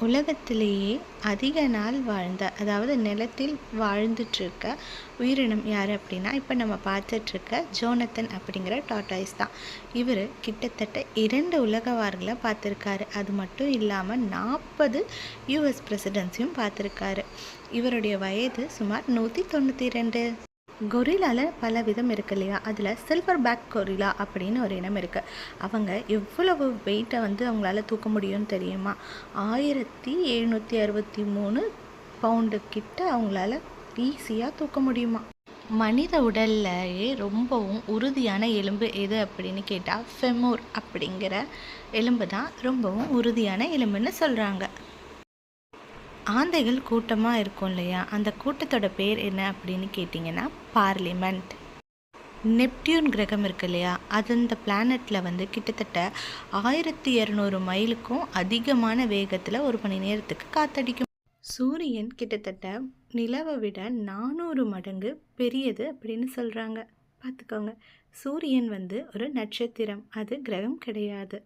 உலகத்திலேயே அதிக நாள் வாழ்ந்த, அதாவது நிலத்தில் வாழ்ந்துட்டுருக்க உயிரினம் யார் அப்படின்னா, இப்போ நம்ம பார்த்துட்ருக்க ஜோனத்தன் அப்படிங்கிற டாட்டாய்ஸ் தான். இவர் கிட்டத்தட்ட 2 உலக வார்களை பார்த்துருக்காரு. அது மட்டும் இல்லாமல் 40 யூஎஸ் பிரசிடென்ட்ஸையும் பார்த்துருக்காரு. இவருடைய வயது சுமார் 192. கொரில்லாவில் பல விதம் இருக்கு இல்லையா, அதில் சில்வர் பேக் கொரில்லா அப்படின்னு ஒரு இனம் இருக்குது. அவங்க எவ்வளவு வெயிட்டை அவங்களால தூக்க முடியும்னு தெரியுமா? 1763 பவுண்டு கிட்ட அவங்களால ஈஸியாக தூக்க முடியுமா? மனித உடல்லையே ரொம்பவும் உறுதியான எலும்பு எது அப்படின்னு கேட்டால் ஃபெமோர் அப்படிங்கிற எலும்பு தான் ரொம்பவும் உறுதியான எலும்புன்னு சொல்கிறாங்க. ஆந்தைகள் கூட்டமாக இருக்கும் இல்லையா, அந்த கூட்டத்தோட பேர் என்ன அப்படின்னு கேட்டிங்கன்னா பார்லிமெண்ட். நெப்டியூன் கிரகம் இருக்கு இல்லையா, அது இந்த பிளானட்டில் கிட்டத்தட்ட 1200 மைலுக்கும் அதிகமான வேகத்தில் ஒரு மணி நேரத்துக்கு காத்தடிக்கும். சூரியன் கிட்டத்தட்ட நிலவை விட 400 மடங்கு பெரியது அப்படின்னு சொல்கிறாங்க. பார்த்துக்கோங்க, சூரியன் ஒரு நட்சத்திரம், அது கிரகம் கிடையாது.